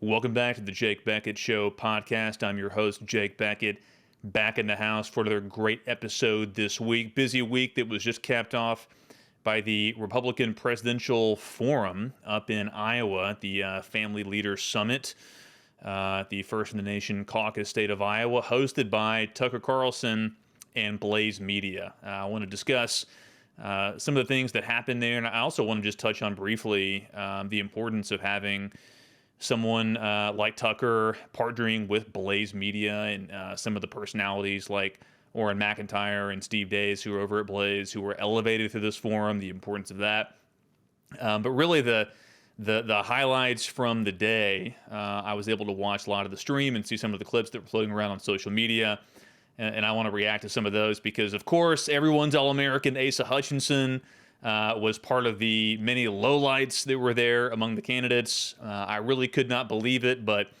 Welcome back to the Jake Bequette Show podcast. I'm your host, Jake Bequette, back in the house for another great episode this week. Busy week that was just capped off by the Republican Presidential Forum up in Iowa, the Family Leader Summit, the First in the Nation caucus state of Iowa, hosted by Tucker Carlson and Blaze Media. I want to discuss some of the things that happened there, and I also want to just touch on briefly the importance of having someone like Tucker partnering with Blaze Media and some of the personalities like Orrin McIntyre and Steve Days, who are over at Blaze, who were elevated through this forum, the importance of that. But really the highlights from the day, I was able to watch a lot of the stream and see some of the clips that were floating around on social media. And I want to react to some of those because, of course, everyone's All-American ASA Hutchinson was part of the many lowlights that were there among the candidates. I really could not believe it, but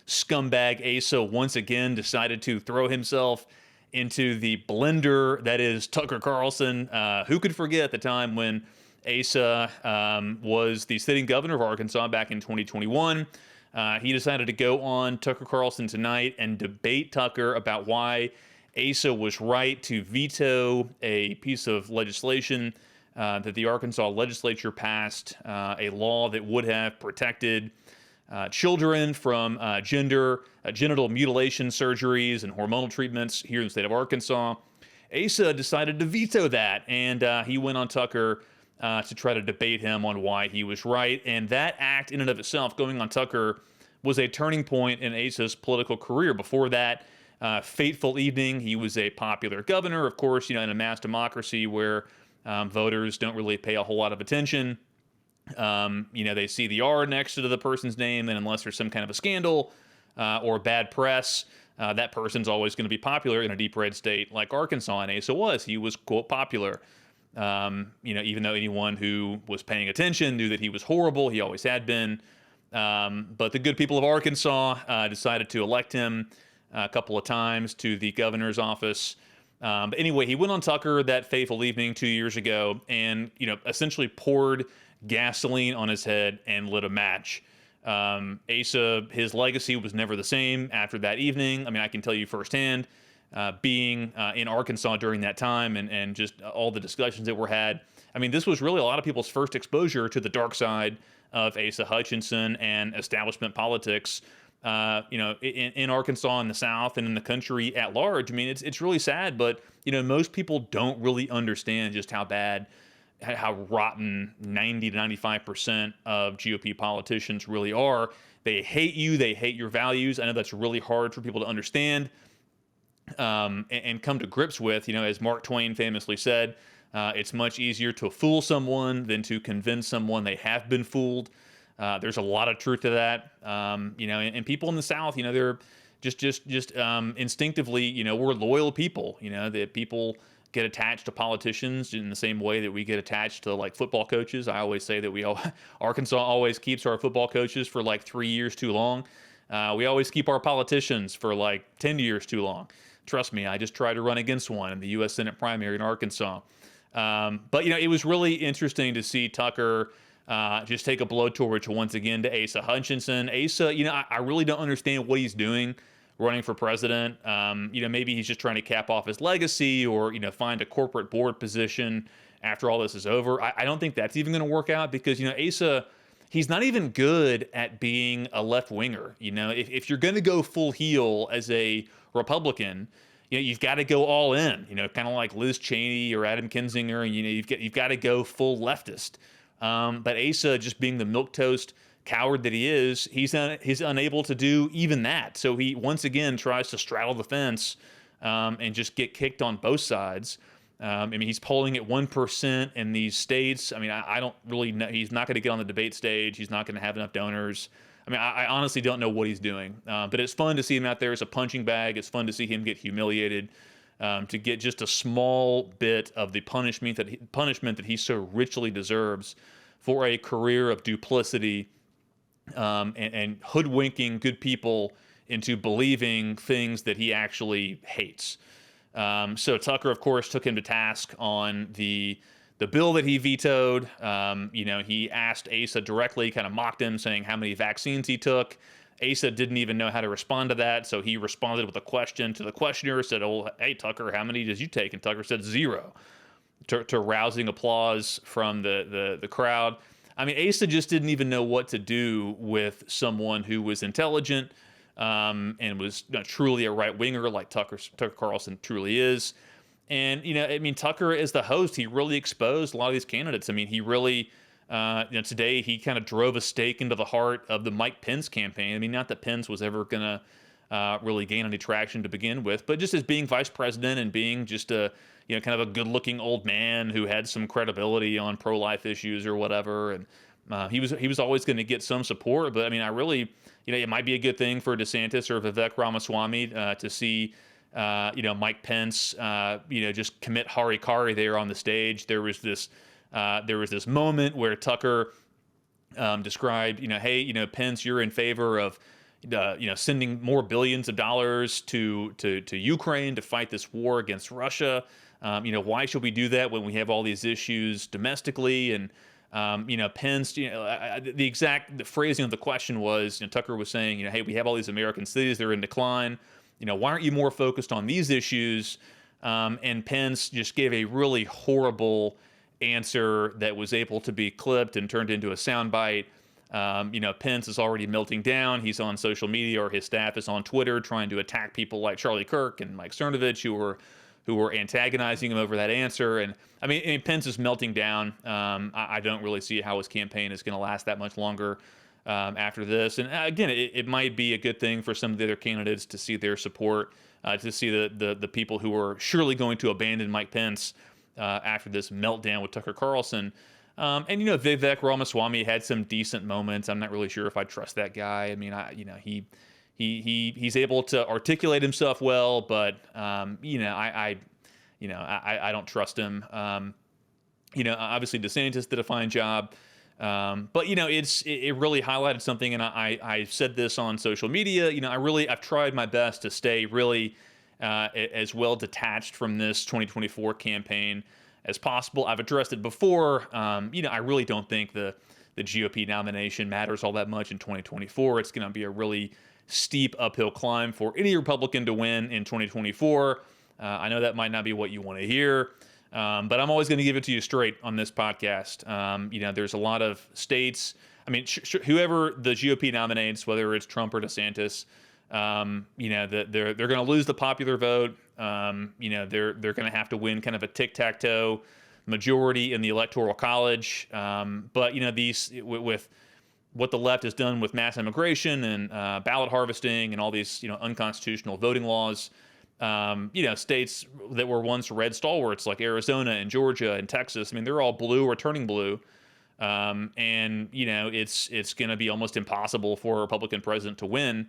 scumbag Asa once again decided to throw himself into the blender that is Tucker Carlson. Who could forget the time when Asa was the sitting governor of Arkansas back in 2021? He decided to go on Tucker Carlson tonight and debate Tucker about why Asa was right to veto a piece of legislation that the Arkansas legislature passed, a law that would have protected children from genital mutilation surgeries and hormonal treatments here in the state of Arkansas. Asa decided to veto that, and he went on Tucker to try to debate him on why he was right. And that act in and of itself, going on Tucker, was a turning point in Asa's political career. Before that fateful evening, he was a popular governor, of course, in a mass democracy where voters don't really pay a whole lot of attention. They see the R next to the person's name, and unless there's some kind of a scandal or bad press, that person's always going to be popular in a deep red state like Arkansas, and Asa was. He was, quote, popular. Even though anyone who was paying attention knew that he was horrible, he always had been. But the good people of Arkansas decided to elect him a couple of times to the governor's office. But anyway, he went on Tucker that fateful evening 2 years ago and, essentially poured gasoline on his head and lit a match. Asa, his legacy was never the same after that evening. I mean, I can tell you firsthand, being in Arkansas during that time and just all the discussions that were had. I mean, this was really a lot of people's first exposure to the dark side of Asa Hutchinson and establishment politics. In Arkansas, in the South, and in the country at large. I mean, it's really sad, but most people don't really understand just how bad, how rotten 90 to 95% of GOP politicians really are. They hate you. They hate your values. I know that's really hard for people to understand and come to grips with. As Mark Twain famously said, it's much easier to fool someone than to convince someone they have been fooled. There's a lot of truth to that, and people in the South, they're just instinctively, we're loyal people, that people get attached to politicians in the same way that we get attached to like football coaches. I always say that Arkansas always keeps our football coaches for like 3 years too long. We always keep our politicians for like 10 years too long. Trust me, I just tried to run against one in the U.S. Senate primary in Arkansas. But it was really interesting to see Tucker just take a blowtorch once again to Asa Hutchinson. Asa, I really don't understand what he's doing running for president. Maybe he's just trying to cap off his legacy or, find a corporate board position after all this is over. I don't think that's even going to work out because, Asa, he's not even good at being a left winger. If you're going to go full heel as a Republican, you've got to go all in, kind of like Liz Cheney or Adam Kinzinger, and you've got to go full leftist. But Asa, just being the milquetoast coward that he is, he's unable to do even that. So he once again tries to straddle the fence and just get kicked on both sides. He's polling at 1% in these states. I don't really know. He's not going to get on the debate stage. He's not going to have enough donors. I honestly don't know what he's doing. But it's fun to see him out there as a punching bag. It's fun to see him get humiliated. To get just a small bit of the punishment that he so richly deserves for a career of duplicity and hoodwinking good people into believing things that he actually hates. So Tucker, of course, took him to task on the bill that he vetoed. He asked Asa directly, kind of mocked him, saying how many vaccines he took. ASA didn't even know how to respond to that, so he responded with a question to the questioner, said, "Oh, hey, Tucker, how many did you take?" And Tucker said 0, to rousing applause from the crowd. I mean, Asa just didn't even know what to do with someone who was intelligent, and was truly a right winger like Tucker Carlson truly is. And I mean, Tucker as the host, he really exposed a lot of these candidates. I mean, he really, today he kind of drove a stake into the heart of the Mike Pence campaign. I mean, not that Pence was ever gonna really gain any traction to begin with, but just as being vice president and being just a kind of a good-looking old man who had some credibility on pro-life issues or whatever, and he was always going to get some support. But I mean, I really, it might be a good thing for DeSantis or Vivek Ramaswamy to see, Mike Pence, just commit harikari there on the stage. There was this moment where Tucker described, hey, Pence, you're in favor of sending more billions of dollars to Ukraine to fight this war against Russia. Why should we do that when we have all these issues domestically? And Pence, the phrasing of the question was, Tucker was saying, hey, we have all these American cities that are in decline. Why aren't you more focused on these issues? And Pence just gave a really horrible answer that was able to be clipped and turned into a soundbite. Pence is already melting down. He's on social media, or his staff is on Twitter trying to attack people like Charlie Kirk and Mike Cernovich, who were antagonizing him over that answer. And I mean, Pence is melting down. I don't really see how his campaign is going to last that much longer after this. And again, it might be a good thing for some of the other candidates to see their support, to see the people who are surely going to abandon Mike Pence after this meltdown with Tucker Carlson. And Vivek Ramaswamy had some decent moments. I'm not really sure if I trust that guy. I mean, he's able to articulate himself well, but I don't trust him. Obviously DeSantis did a fine job, but it really highlighted something, and I said this on social media. I've tried my best to stay really as well detached from this 2024 campaign as possible. I've addressed it before. I really don't think the GOP nomination matters all that much in 2024. It's going to be a really steep uphill climb for any Republican to win in 2024. I know that might not be what you want to hear, but I'm always going to give it to you straight on this podcast. There's a lot of states. I mean, whoever the GOP nominates, whether it's Trump or DeSantis, they're going to lose the popular vote. They're going to have to win kind of a tic-tac-toe majority in the Electoral College. But these with what the left has done with mass immigration and ballot harvesting and all these unconstitutional voting laws, states that were once red stalwarts like Arizona and Georgia and Texas, I mean, they're all blue or turning blue. It's going to be almost impossible for a Republican president to win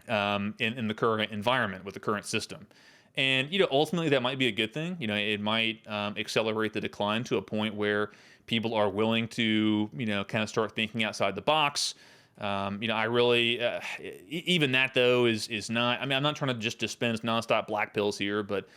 in the current environment with the current system. And, ultimately that might be a good thing. It might accelerate the decline to a point where people are willing to, kind of start thinking outside the box. I really, even that though is not, I mean, I'm not trying to just dispense nonstop black pills here, but,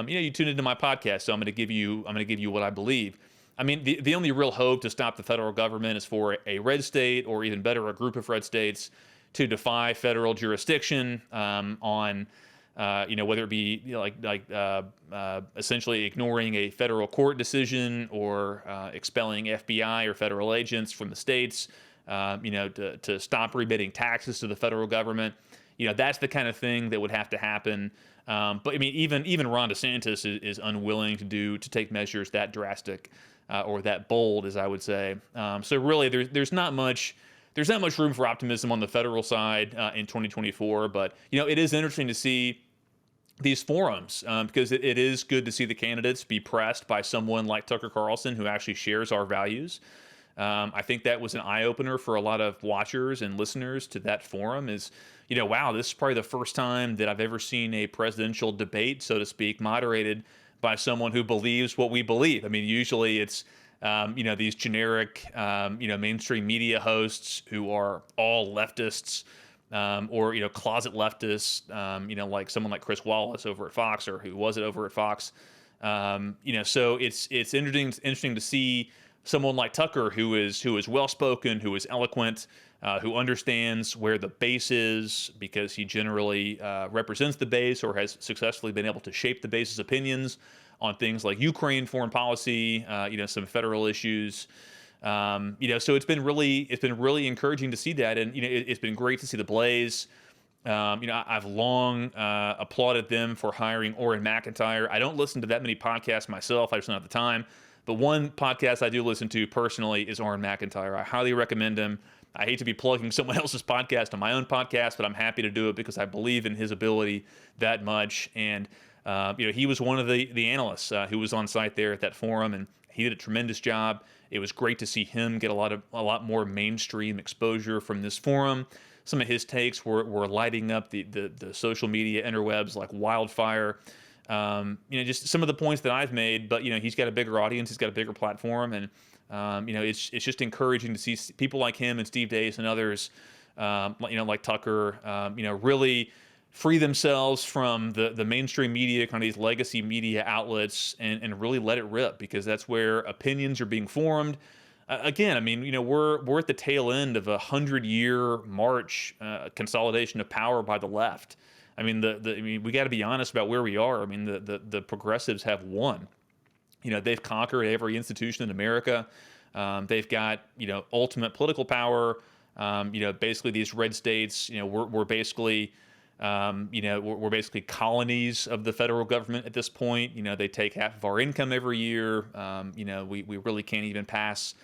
you tuned into my podcast, so I'm going to give you what I believe. I mean, the only real hope to stop the federal government is for a red state, or even better, a group of red states, to defy federal jurisdiction on, whether it be essentially ignoring a federal court decision, or expelling FBI or federal agents from the states, to stop remitting taxes to the federal government. That's the kind of thing that would have to happen. But I mean, even Ron DeSantis is unwilling to take measures that drastic or that bold, as I would say. So really, there's not much room for optimism on the federal side in 2024. But it is interesting to see these forums because it is good to see the candidates be pressed by someone like Tucker Carlson, who actually shares our values. I think that was an eye-opener for a lot of watchers and listeners to that forum. Is wow, this is probably the first time that I've ever seen a presidential debate, so to speak, moderated by someone who believes what we believe. I mean, usually it's these generic mainstream media hosts who are all leftists, or closet leftists, like someone like Chris Wallace over at Fox, or who was it over at Fox. So it's interesting to see someone like Tucker, who is well spoken, who is eloquent, who understands where the base is, because he generally represents the base or has successfully been able to shape the base's opinions on things like Ukraine foreign policy, some federal issues. So it's been really encouraging to see that, and it's been great to see the Blaze. I've long applauded them for hiring Orrin McIntyre. I don't listen to that many podcasts myself. I just don't have the time. But one podcast I do listen to personally is Orrin McIntyre. I highly recommend him. I hate to be plugging someone else's podcast on my own podcast, but I'm happy to do it because I believe in his ability that much. And he was one of the analysts who was on site there at that forum, and he did a tremendous job. It was great to see him get a lot more mainstream exposure from this forum. Some of his takes were lighting up the social media interwebs like wildfire. Just some of the points that I've made, but he's got a bigger audience, he's got a bigger platform, and it's just encouraging to see people like him and Steve Deace and others, like Tucker, really free themselves from the mainstream media, kind of these legacy media outlets, and really let it rip, because that's where opinions are being formed. Again, we're at the tail end of a 100-year march, consolidation of power by the left. We got to be honest about where we are. The progressives have won. They've conquered every institution in America. They've got ultimate political power. Basically these red states. We're basically we're basically colonies of the federal government at this point. They take half of our income every year. We really can't even pass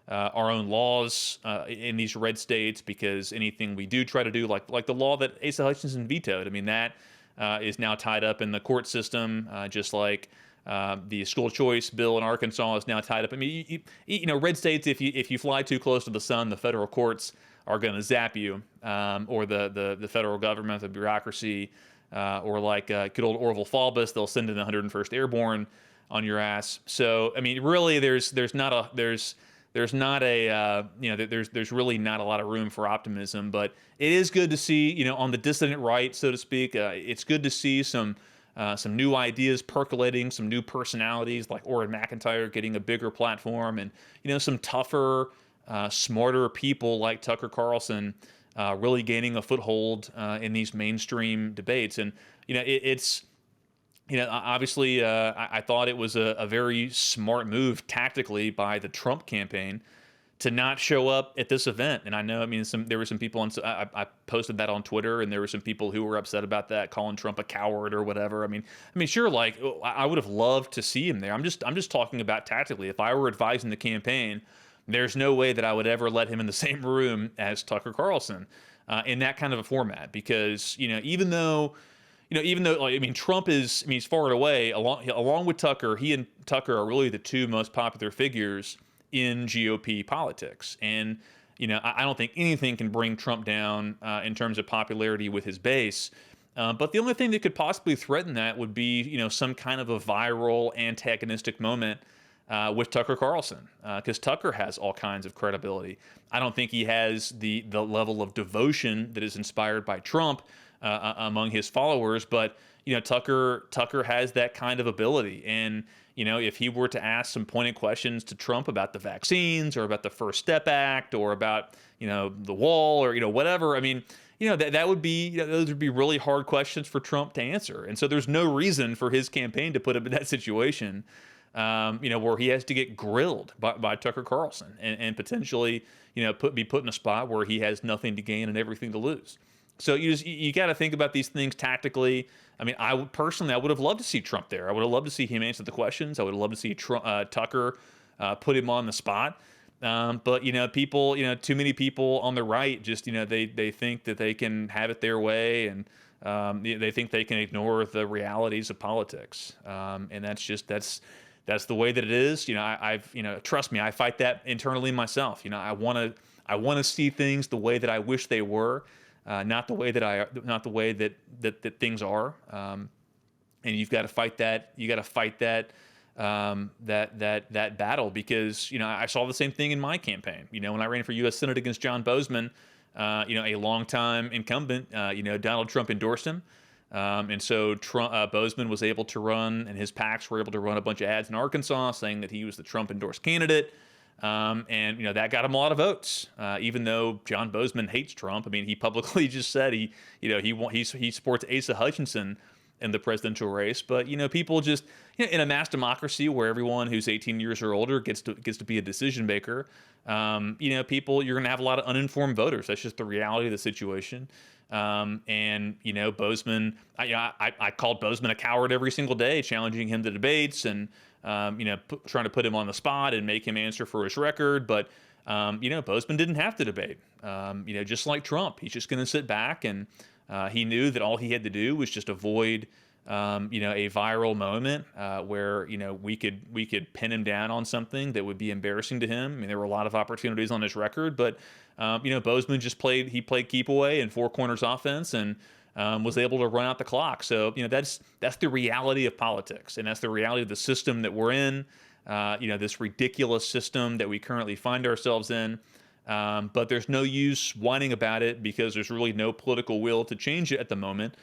our own laws in these red states, because anything we do try to do, like the law that Asa Hutchinson vetoed, that is now tied up in the court system, just like the school choice bill in Arkansas is now tied up. Red states, if you fly too close to the sun, the federal courts are going to zap you, or the federal government, the bureaucracy, or like good old Orville Faubus, they'll send in the 101st Airborne on your ass. So really, there's really not a lot of room for optimism. But it is good to see, on the dissident right, so to speak, it's good to see some new ideas percolating, some new personalities like Orrin McIntyre getting a bigger platform, and some tougher, smarter people like Tucker Carlson really gaining a foothold in these mainstream debates. And obviously, I thought it was a very smart move tactically by the Trump campaign to not show up at this event. And I know, there were some people I posted that on Twitter, and there were some people who were upset about that, calling Trump a coward or whatever. Sure, like, I would have loved to see him there. I'm just talking about tactically. If I were advising the campaign, there's no way that I would ever let him in the same room as Tucker Carlson in that kind of a format, because even though Trump is, he's far and away, along with Tucker, he and Tucker are really the two most popular figures in GOP politics. And, I don't think anything can bring Trump down in terms of popularity with his base. But the only thing that could possibly threaten that would be, some kind of a viral antagonistic moment with Tucker Carlson, because Tucker has all kinds of credibility. I don't think he has the level of devotion that is inspired by Trump among his followers, but Tucker has that kind of ability. And if he were to ask some pointed questions to Trump about the vaccines, or about the First Step Act, or about the wall, or whatever, that would be, those would be really hard questions for Trump to answer. And so there's no reason for his campaign to put him in that situation, where he has to get grilled by Tucker Carlson, and potentially be put in a spot where he has nothing to gain and everything to lose. So you got to think about these things tactically. I would have loved to see Trump there. I would have loved to see him answer the questions. I would have loved to see Tucker put him on the spot. But people, too many people on the right just, they think that they can have it their way, and they think they can ignore the realities of politics. And that's the way that it is. Trust me, I fight that internally myself. I want to see things the way that I wish they were. Not the way that things are, and you've got to fight that. You got to fight that battle, because I saw the same thing in my campaign. When I ran for U.S. Senate against John Bozeman, a longtime incumbent, Donald Trump endorsed him, and so Bozeman was able to run, and his PACs were able to run a bunch of ads in Arkansas saying that he was the Trump endorsed candidate. And that got him a lot of votes, even though John Bozeman hates Trump. I mean, he publicly just said he supports Asa Hutchinson in the presidential race. But people just in a mass democracy where everyone who's 18 years or older gets to be a decision maker. People, you're going to have a lot of uninformed voters. That's just the reality of the situation. And Bozeman, I called Bozeman a coward every single day, challenging him to debates and trying to put him on the spot and make him answer for his record. But Bozeman didn't have to debate. Just like Trump, he's just going to sit back, and he knew that all he had to do was just avoid a viral moment where we could pin him down on something that would be embarrassing to him. I mean, there were a lot of opportunities on his record, but Bozeman just played keep away and four corners offense, and was able to run out the clock. So that's the reality of politics, and that's the reality of the system that we're in. This ridiculous system that we currently find ourselves in. But there's no use whining about it because there's really no political will to change it at the moment.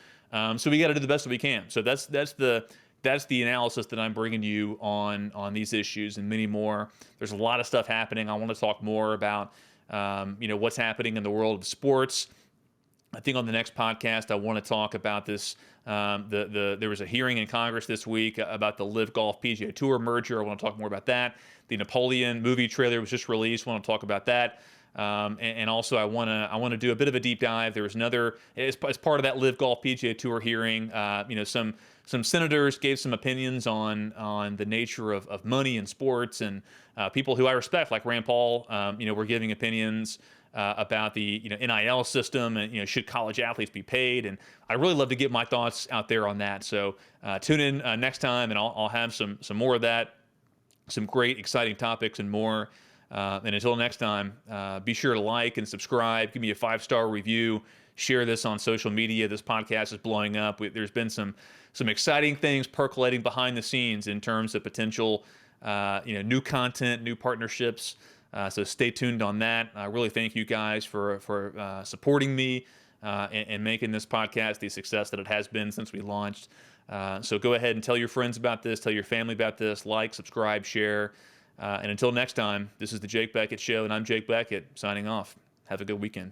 So we got to do the best that we can. So that's the analysis that I'm bringing you on these issues and many more. There's a lot of stuff happening. I want to talk more about what's happening in the world of sports. I think on the next podcast I want to talk about this. There was a hearing in Congress this week about the Live Golf PGA Tour merger. I want to talk more about that. The Napoleon movie trailer was just released. I want to talk about that. And also I want to do a bit of a deep dive. There was another, as part of that Live Golf PGA Tour hearing, some senators gave some opinions on the nature of money in sports, and people who I respect, like Rand Paul, were giving opinions about the NIL system, and should college athletes be paid. And I really love to get my thoughts out there on that. So tune in next time, and I'll have some more of that, some great exciting topics and more. And until next time, be sure to like and subscribe. Give me a 5-star review. Share this on social media. This podcast is blowing up. There's been some exciting things percolating behind the scenes in terms of potential new content, new partnerships. So stay tuned on that. I really thank you guys for supporting me and making this podcast the success that it has been since we launched. So go ahead and tell your friends about this, tell your family about this, like, subscribe, share. And until next time, this is the Jake Bequette Show, and I'm Jake Bequette, signing off. Have a good weekend.